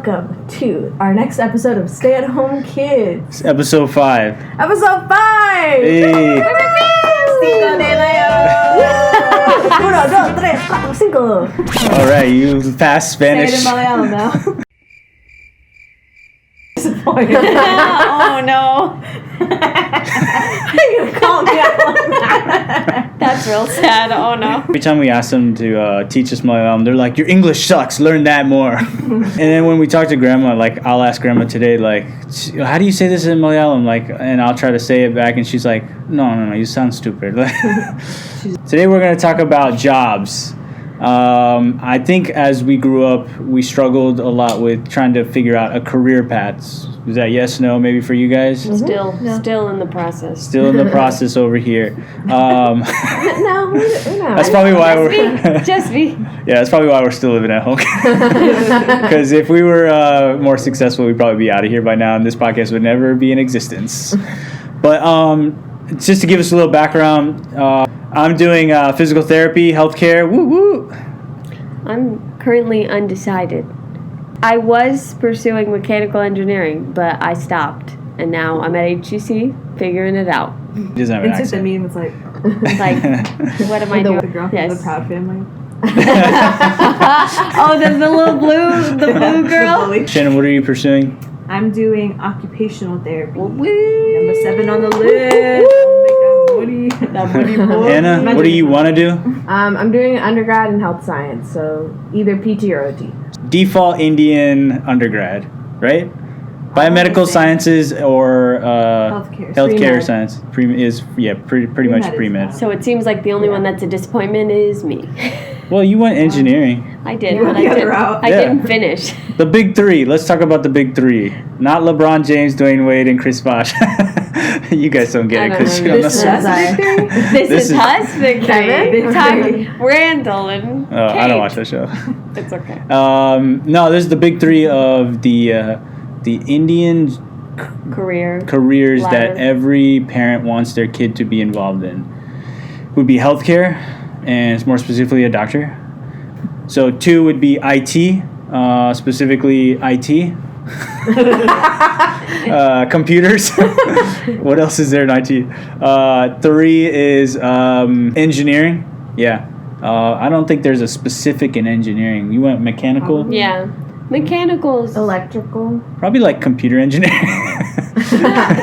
welcome to our next episode of Stay at Home Kids. It's episode 5. Episode 5! Hey! Cinco de Mayo! 1, 2, 3, 4, 5. Alright, you passed Spanish. Say it in Malayalam now. Oh no. You called me out. That's real sad. Oh no. Every time we ask them to teach us Malayalam, they're like, your English sucks, learn that more. And then when we talk to grandma, like, I'll ask grandma today, like, how do you say this in Malayalam? Like, and I'll try to say it back, and she's like, no, you sound stupid. Today we're going to talk about jobs. I think as we grew up, we struggled a lot with trying to figure out a career path. Is that yes, no, maybe for you guys? Mm-hmm. Still in the process. Still in the process over here. No, That's probably why Just me. Yeah, that's probably why we're still living at home. Because if we were more successful, we'd probably be out of here by now, and this podcast would never be in existence. But just to give us a little background, I'm doing physical therapy, healthcare. Woo woo. I'm currently undecided. I was pursuing mechanical engineering, but I stopped, and now I'm at HCC figuring it out. He doesn't have an It's just a accent. meme. It's like Like, what am I the doing? girl from the Proud Family. Oh, there's the blue girl. Shannon, what are you pursuing? I'm doing occupational therapy. Woo. Number 7 on the list. Make that money. Hannah, what do you want to do? I'm doing an undergrad in health science, so either PT or OT. Default Indian undergrad, right? Biomedical sciences or Healthcare. healthcare Pre-med. science pretty much Pre-med is pre-med. fine. So it seems like the only one that's a disappointment is me. Well, you went engineering. I did, You but went the I other didn't. route. I Yeah. didn't finish. The big 3. Let's talk about the big 3. Not LeBron James, Dwayne Wade, and Chris Bosh. You guys don't get it because you're on the This is side. us. This This is is- us, Big Kevin? Big time. Randall and Oh, I Kate. don't watch that show. It's okay. No, this is the big 3 of the Indian careers Ladder. that every parent wants their kid to be involved in. Would be healthcare, and more specifically a doctor. So 2 would be IT, specifically IT. Computers. What else is there in IT? 3 is engineering. Yeah. I don't think there's a specific in engineering. You went mechanical? Yeah. Mechanicals. Electrical. Probably like computer engineering.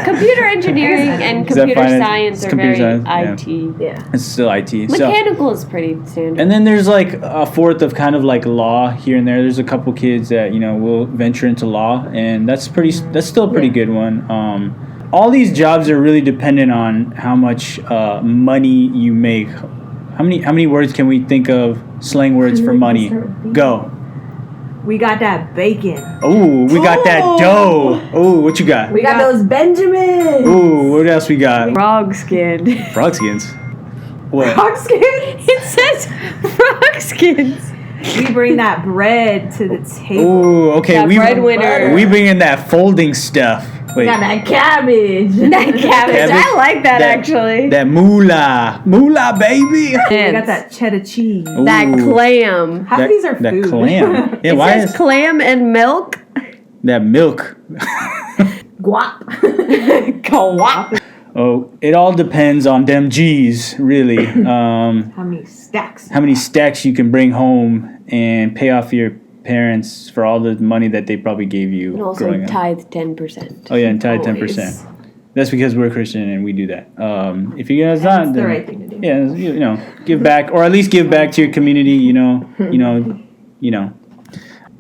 Computer engineering and Is that computer finance? science It's are computer very science, IT. Yeah. It's still IT. So, Mechanical is pretty standard. and then there's like a 4th of kind of like law here and there. There's a couple kids that will venture into law, and that's still a pretty good one. All these jobs are really dependent on how much money you make. How many words can we think of, slang words for money? Go. We got that bacon. Oh, we got that dough. Oh, what you got? We got those Benjamins. Ooh, what else we got? Frog skin. Frog skins. What? Frog skins. It says frog skins. We bring that bread to the table. Ooh, okay. That breadwinner. We bring in that folding stuff. We Wait, got that cabbage. That cabbage. I like that actually. That moolah, baby. We got that cheddar cheese. That Ooh. clam. Half of these are that food. clam. Yeah, It why says is clam and milk. that milk? Guap. Co-op. Oh, it all depends on them G's, really. How many stacks? How many stacks you can bring home and pay off your parents for all the money that they probably gave you And also growing up. tithe 10%. Oh yeah, and tithe Always. 10%. That's because we're Christian and we do that. If you guys not, That's the then, right thing to do. yeah, give back, or at least give back to your community.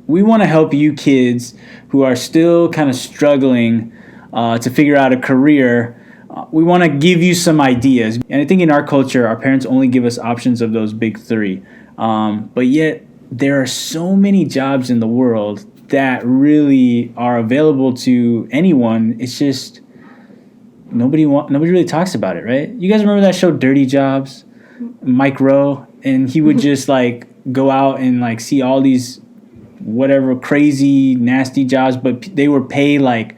We want to help you kids who are still kind of struggling to figure out a career. We want to give you some ideas, and I think in our culture, our parents only give us options of those big 3, but yet there are so many jobs in the world that really are available to anyone. It's just nobody really talks about it, right? You guys remember that show Dirty Jobs? Mike Rowe, and he would just like go out and like see all these whatever crazy nasty jobs, but they would pay like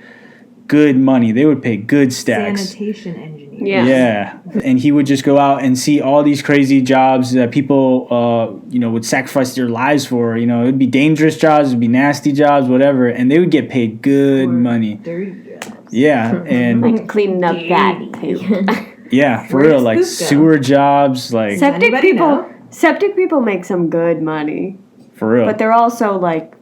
good money. They would pay good stacks. Sanitation engineer. Yeah. Yeah, and he would just go out and see all these crazy jobs that people, would sacrifice their lives for. It'd be dangerous jobs, it'd be nasty jobs, whatever, and they would get paid good money. Dirty jobs. Yeah, and Like cleaning up that poop. yeah, for Where real, does like poop go? sewer jobs, like Septic anybody people. know? Septic people make some good money, for real. but they're also like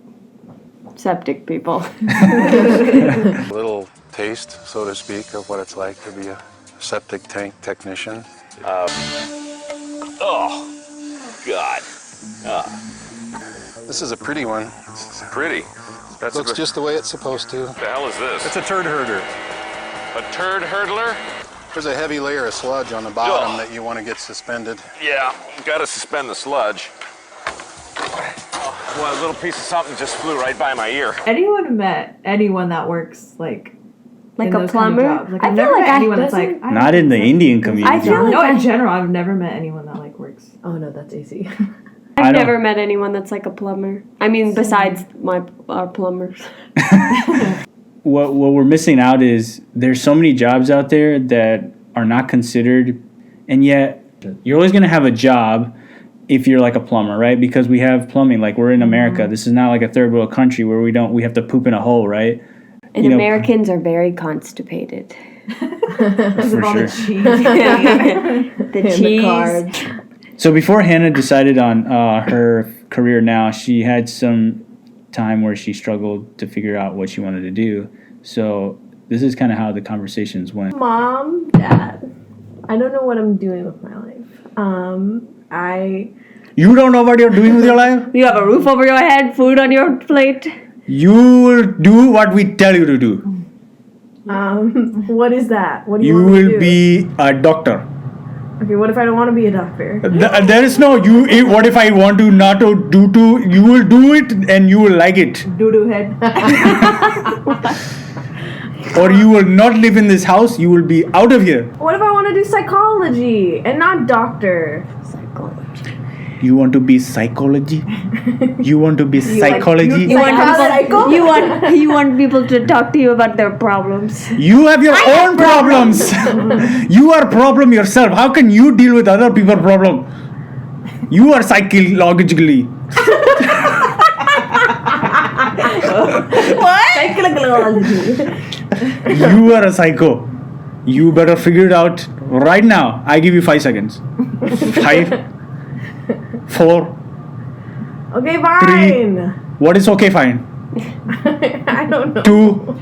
septic people. A little taste, so to speak, of what it's like to be a septic tank technician. Oh, God. This is a pretty one. Pretty. That's Looks just the way it's supposed to. What the hell is this? It's a turd herder. A turd hurdler? There's a heavy layer of sludge on the bottom Ugh. that you want to get suspended. Yeah, gotta suspend the sludge. Well, a little piece of something just flew right by my ear. Anyone met anyone that works like Like in a those kind of plumber? jobs? Like I I've feel never like met I- anyone that's like doesn't- Not in the Indian community. I feel like no, in I- general, I've never met anyone that like works. Oh no, that's AC. I've I don't- never met anyone that's like a plumber. I mean, besides our plumbers. What we're missing out is there's so many jobs out there that are not considered, and yet you're always going to have a job if you're like a plumber, right? Because we have plumbing, like we're in America. This is not like a third world country where we have to poop in a hole, right? And You know- Americans are very constipated. Because For of all the sure. cheese. The And cheese. the carbs. So before Hannah decided on her career now, she had some time where she struggled to figure out what she wanted to do. So this is kind of how the conversations went. Mom, Dad, I don't know what I'm doing with my life. You don't know what you're doing with your life? You have a roof over your head, food on your plate. You will do what we tell you to do. What is that? What do you, You want me to will do? be a doctor. Okay, what if I don't want to be a doctor? There is no you. What if I want to not to do to? You will do it and you will like it, Doo-doo head. or you will not live in this house. You will be out of here. What if I want to do psychology and not doctor? You want to be psychology? You want to be like- psychology? You want Psycho? people. You want people to talk to you about their problems. You have your own problems. You are problem yourself. How can you deal with other people's problem? You are psychologically. Psychology. You are a psycho. You better figure it out right now. I give you 5 seconds. 5, 4. Okay, fine. What is okay? Fine. I don't know. 2,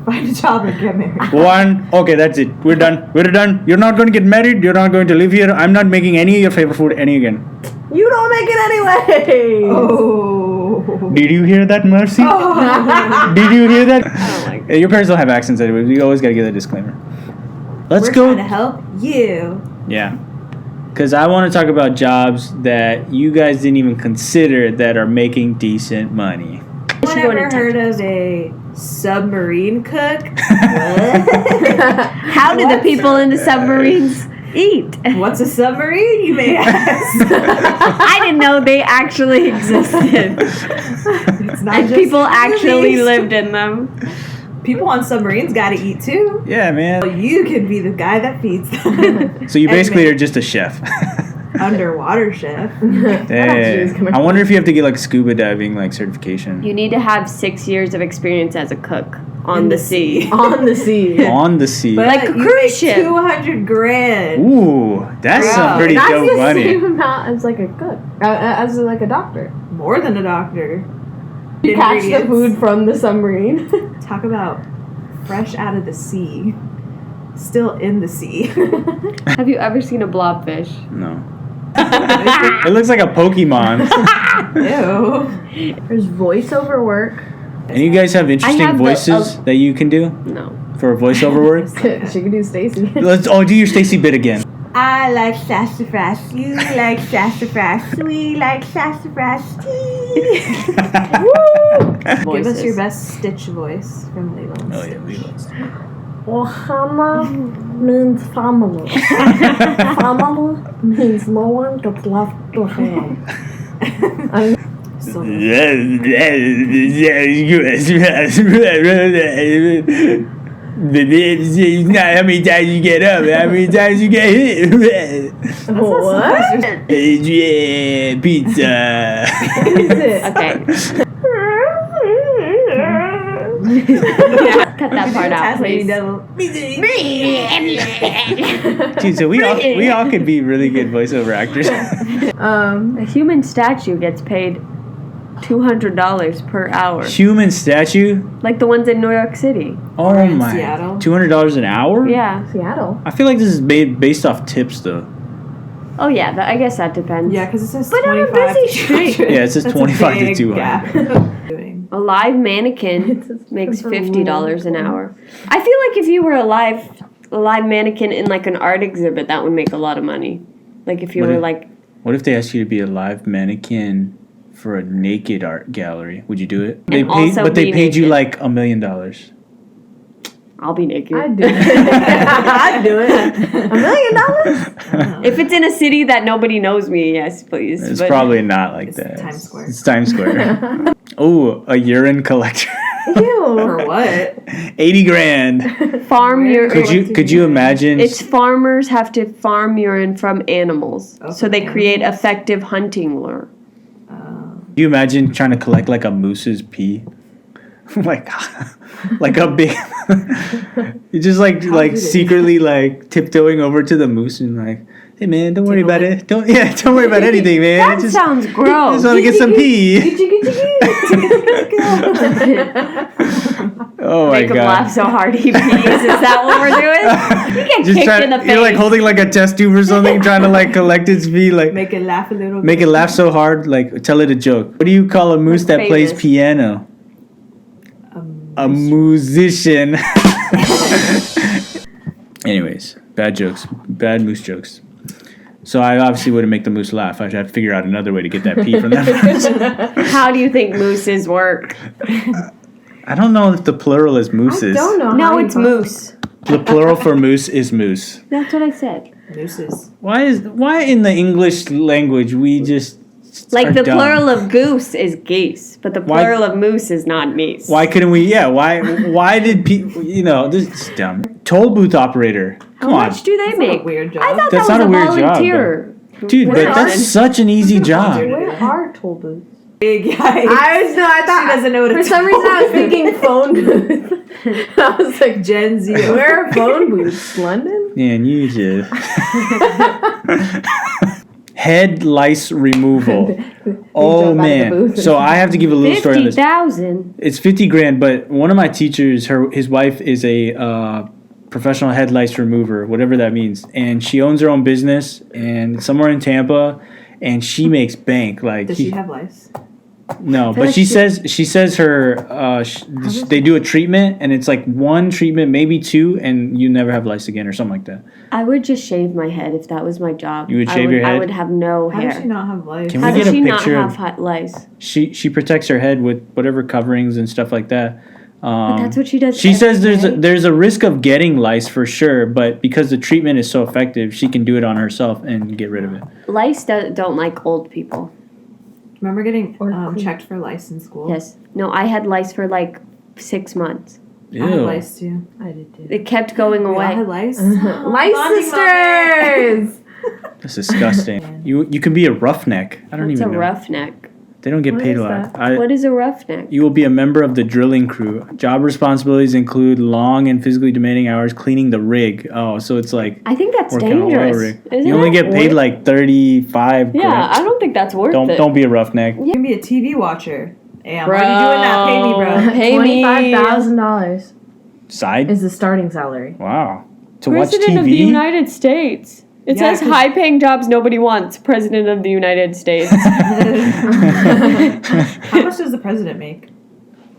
Find a job and get married. 1. Okay, that's it. We're done. We're done. You're not going to get married. You're not going to live here. I'm not making any of your favorite food any again. You don't make it anyway. Oh. Did you hear that, Mercy? Did you hear that? like Your parents don't have accents anyway. We always gotta give a disclaimer. Let's We're go. trying to help you. Yeah. Because I want to talk about jobs that you guys didn't even consider that are making decent money. Anyone Should go ever to heard of a submarine cook? How do the people in the submarines eat? What's a submarine, you may ask? I didn't know they actually existed. It's not And just people actually movies. lived in them. People on submarines gotta eat too. Yeah, man. You could be the guy that feeds them. So you basically Anyway, are just a chef. underwater chef. Hey, I wonder if you have to get like scuba diving like certification. You need to have 6 years of experience as a cook on the sea. On the sea. On the sea. But Like a you cruise make ship. 200 grand. Ooh, that's Bro, some pretty That's dope the money. same amount as like a cook, as like a doctor. More than a doctor. You catch the Ingredients. food from the submarine. Talk about fresh out of the sea. Still in the sea. Have you ever seen a blobfish? No. It looks like a Pokemon. Ew. There's voiceover work. And you guys have interesting have the- voices that you can do No. for voiceover work? She could do Stacy. Let's do your Stacy bit again. I like sassafras. You like sassafras. We like sassafras. Give us your best Stitch voice from Lilo and Oh Stitch. yeah, Lilo's. Ohana means family. Family means no one gets left behind. So It's not how many times you get up, how many times you get hit. What? Yeah, pizza. Okay. Cut that part out, please. Dude, so we all could be really good voiceover actors. A human statue gets paid $200 per hour. Human statue? Like the ones in New York City. Oh in my. Seattle. $200 an hour? Yeah. Seattle. I feel like this is based off tips though. Oh, yeah. I guess that depends. Yeah, because it says But on a 25 busy to street. 200. Yeah, it says That's a 25 to big 200. gap. A live mannequin makes $50 an hour. I feel like if you were a live mannequin in like an art exhibit, that would make a lot of money. Like if you What were if- like, What if they asked you to be a live mannequin for a naked art gallery? Would you do it? They And also but they be paid you naked. like $1 million. I'll be naked. I'd do it. I'd do it. $1 million? If it's in a city that nobody knows me, yes, please. It's But probably not like It's that. Times Square. It's Times Square. Oh, a urine collector. For what? 80 grand. farm Where- urine. Could you imagine? It's farmers have to farm urine from animals, so they create effective hunting lure. Could you imagine trying to collect like a moose's pee? like a big you just like do they- secretly like tiptoeing over to the moose and like, hey man, don't worry about it. Don't worry about anything, man. That just sounds just gross. want to get some pee. Oh my Make him laugh god. so hard he pees. Is that what we're doing? You get Just kicked in the face. you're like holding like a test tube or something, trying to like collect its pee, like Make it laugh a little make bit. it laugh so hard, like tell it a joke. What do you call a moose What's that plays famous? piano? A musician. Anyways, bad jokes, bad moose jokes. So I obviously wouldn't make the moose laugh. I'd have to figure out another way to get that pee from that moose. How do you think mooses work? I don't know if the plural is mooses. I don't know. No, how you it's find moose. The plural for moose is moose. That's what I said. Mooses. Why in the English language we just Like are the dumb? plural of goose is geese, but the Why- plural of moose is not meese. Why couldn't we? Yeah, why did people? You know, this is dumb. Toll booth operator. Come How on, much do they That's not make? a weird job. I thought That's that not was a a weird job, volunteer. dude. But Where that's are- such an easy job. Where are toll booths? Big yikes. I thought She doesn't know what for a some toll reason I was booth is. thinking phone booth. I was like Gen Z. Where are phone booths? London? Man, you just head lice removal. Oh jump out of the man! booth. So I have to give a little story on this. 50,000. It's 50 grand, but one of my teachers, his wife is a professional head lice remover, whatever that means, and she owns her own business and somewhere in Tampa, and she makes bank. Like Does she have lice? no, but like she says her they do a treatment, and it's like one treatment, maybe two, and you never have lice again or something like that. I would just shave my head if that was my job. You would I shave your I head? would have no How hair. does she not have lice? Can How we does get a she not picture have of- hot lice? She protects her head with whatever coverings and stuff like that. But that's what she does. She says every day. there's a risk of getting lice for sure, but because the treatment is so effective, she can do it on herself and get rid of it. Lice don't like old people. Remember getting Or clean. checked for lice in school? Yes. No, I had lice for like 6 months. I had Ew. lice too. I did too. It kept going We all away. had lice. Lice Lice sisters! That's disgusting. You can be a roughneck. I don't It's a even know. roughneck. They don't get What paid is a lot. What is a roughneck? You will be a member of the drilling crew. Job responsibilities include long and physically demanding hours cleaning the rig. Oh, so it's like I think that's working on an oil dangerous. rig. Isn't You only it? get paid like 35 Yeah, grand. I don't think that's worth it. Don't be a roughneck. You can be a TV watcher. Hey, I'm Bro. already doing that. Pay me, bro. Pay me. $25,000 Side? is the starting salary. Wow. To President watch of the TV? United States. It Yeah, says 'cause- high-paying jobs nobody wants. President of the United States. How much does the president make?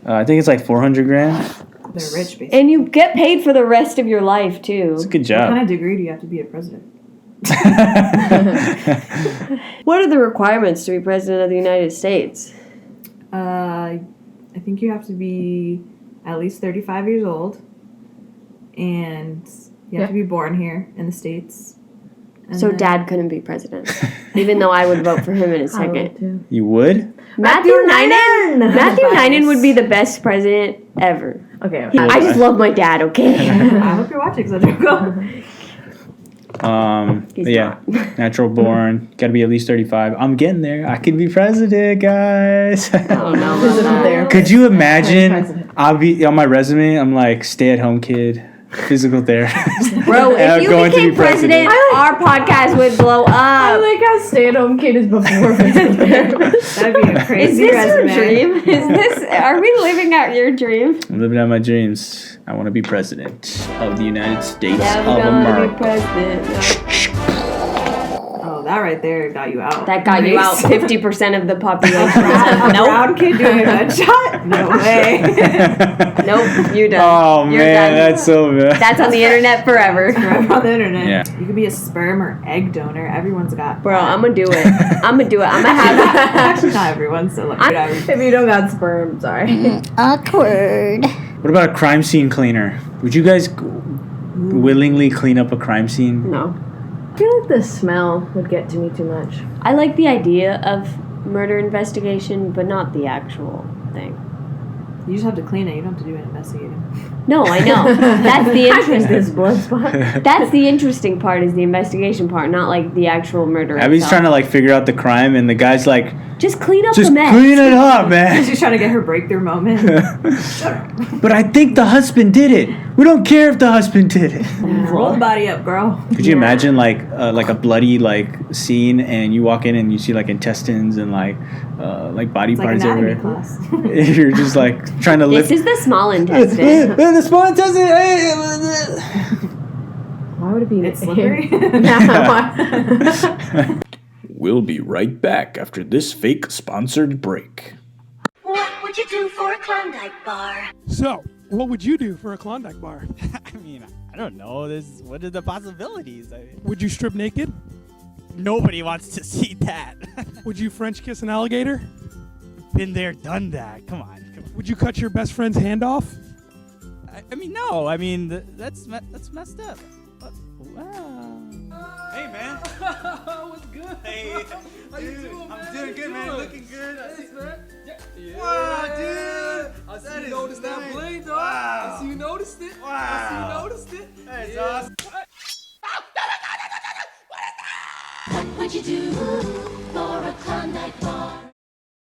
I think it's like 400 grand. They're rich, basically. And you get paid for the rest of your life too. It's a good What job. kind of degree do you have to be a president? What are the requirements to be president of the United States? I think you have to be at least 35 years old, and you have to be born here in the States. And So then- dad couldn't be president. Even though I would vote for him in a I second. would too. You would? Matthew Nynan. Matthew Bias. Nynan would be the best president ever. Okay. I just love my dad. Okay. I hope you're watching, so don't go. He's Yeah, natural born. Got to be at least 35. I'm getting there. I could be president, guys. I don't know. This isn't about there. that. Could you imagine? President. I'll be on my resume. I'm like stay-at-home kid, physical therapist. Bro, if you Going to became be president, our podcast would blow I up. like how stay-at-home kid is before physical therapist. That'd be a Is crazy this resume. your dream? Is this? Are we living out your dream? I'm living out my dreams. I want to be president of the United States Yeah, of we're gonna be America. president. Oh, that right there got you out. That got you out 50% of the population. A Nope. brown kid doing a gunshot? No way. Nope. You're done. Oh You're man, done. that's so bad. That's on the internet forever. Forever on the internet. Yeah. You could be a sperm or egg donor. Everyone's got. Bro, I'm gonna do it. I'm gonna do it. I'm gonna have. Actually, not everyone. So like, If you don't got sperm, sorry. Awkward. What about a crime scene cleaner? Would you guys willingly clean up a crime scene? No. I feel like the smell would get to me too much. I like the idea of murder investigation, but not the actual thing. you just have to clean it. You don't have to do an investigating. No, I know. That's the I think this interesting. blood spot. That's the interesting part. Is the investigation part, not like the actual murder. Abby's itself. trying to like figure out the crime, and the guy's like, just clean up "Just the mess. clean it up, man." She's trying to get her breakthrough moment. But I think the husband did it. We don't care if the husband did it. Roll the body up, girl. Could you imagine like a bloody like scene, and you walk in and you see like intestines and like body It's like parts anatomy everywhere? class. You're just like trying to This lift. is the small intestine. The small intestine. Why would it be? It's slippery. Yeah, We'll be right back after this fake sponsored break. What would you do for a Klondike bar? So, what would you do for a Klondike bar? I mean, I don't know. What are the possibilities? Would you strip naked? Nobody wants to see that. Would you French kiss an alligator? Been there, done that. Come on. Would you cut your best friend's hand off? I mean, no. I mean, that's messed up. Wow. Hey, man. What's good? Hey, dude, I'm doing good, man. Looking good. Wow, dude. I see you noticed that blade, dog. Wow. I see you noticed it. Wow. I see you noticed it. That's awesome. What would you do for a Klondike bar?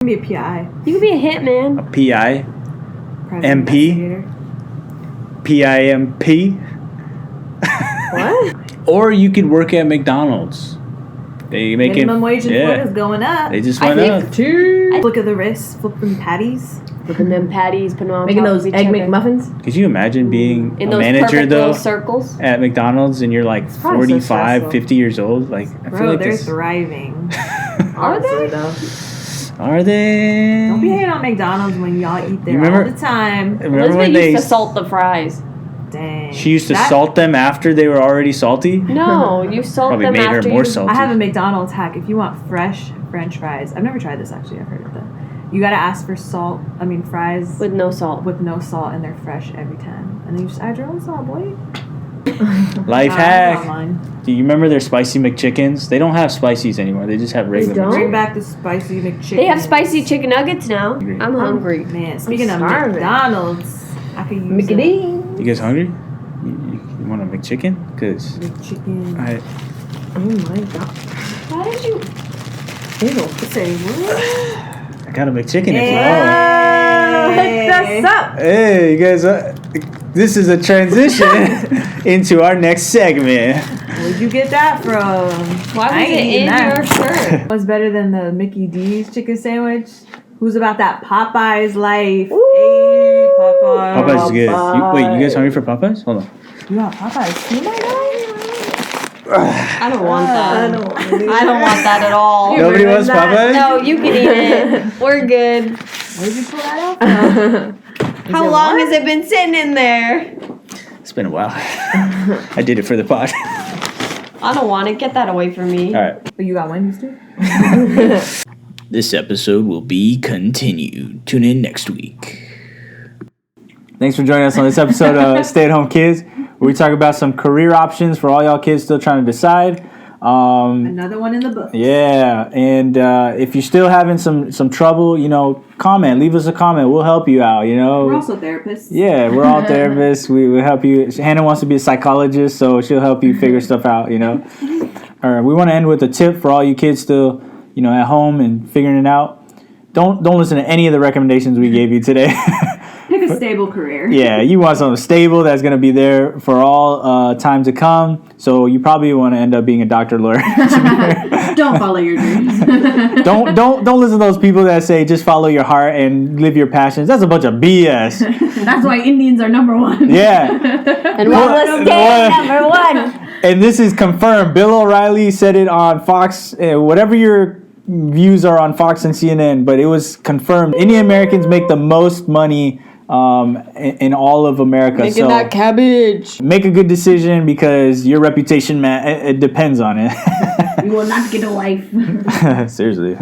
Be a PI. You could be a hitman. PI, Private MP? investigator. PIMP, what? or you could work at McDonald's. They make Minimum it. wage in Yeah, Florida is going up. they just I went think- up. Look at the wrists, flipping patties. Flipping them patties, putting them on Making top those of each egg other. McMuffins? Could you imagine being In a those manager perfect though little circles. at McDonald's and you're like probably so 45, stressful. 50 years old? Like I feel Bro, like they're this. thriving. Are Honestly, they? though. Are they? Don't be hating on McDonald's when y'all eat there remember- all the time. Remember Elizabeth when they? used to salt the fries. Dang. She used to That- salt them after they were already salty. No, you salt Probably them made her after more you. salty. I have a McDonald's hack. If you want fresh French fries, I've never tried this actually. I've heard of that. You gotta ask for fries With no salt. with no salt, and they're fresh every time. And then you just add your own salt, boy. Life Not hack. mine. Do you remember their spicy McChickens? They don't have spices anymore. They just have regular. don't? Bring back the spicy McChicken. They have spicy chicken nuggets now. Hungry. I'm hungry. Man, speaking of starving. McDonald's, I could use Mickey You guys hungry? You want a McChicken? Cause McChicken. I Oh my god. Why did you? Ew. Say what? got a McChicken if you want. Hey. Hook us up. Hey, you guys. This is a transition into our next segment. Where'd you get that from? Why I was ain't it eating in that. your shirt? What's better than the Mickey D's chicken sandwich? Who's about that Popeyes life? Ooh. Hey, Popeyes. Popeyes is good. Wait, you guys hungry for Popeyes? Hold on. You want Popeyes too, my guy? I don't want that. I don't want it. I don't want that at all. Nobody wants Popeyes? No, you can eat it. We're good. Where'd you pull that out? How long has it been sitting in there? It's been a while. I did it for the pod. I don't want it. Get that away from me. All right. But you got Wendy's too? This episode will be continued. Tune in next week. Thanks for joining us on this episode of Stay at Home Kids, where we talk about some career options for all y'all kids still trying to decide. Another one in the book. Yeah, and if you're still having some trouble, comment. Leave us a comment. We'll help you out. We're also therapists. Yeah, we're all therapists. We help you. Hannah wants to be a psychologist, so she'll help you figure stuff out. All right, we want to end with a tip for all you kids still, at home and figuring it out. Don't listen to any of the recommendations we gave you today. Pick a stable career. Yeah, you want something stable that's going to be there for all time to come. So you probably want to end up being a doctor, lawyer. Don't follow your dreams. don't listen to those people that say just follow your heart and live your passions. That's a bunch of BS. That's why Indians are number one. Yeah. And we will stay number one. And this is confirmed. Bill O'Reilly said it on Fox. Whatever your views are on Fox and CNN, but it was confirmed. Indian Americans make the most money in all of America. Making that cabbage. Make a good decision because your reputation, man, it depends on it. You will not get a wife. Seriously.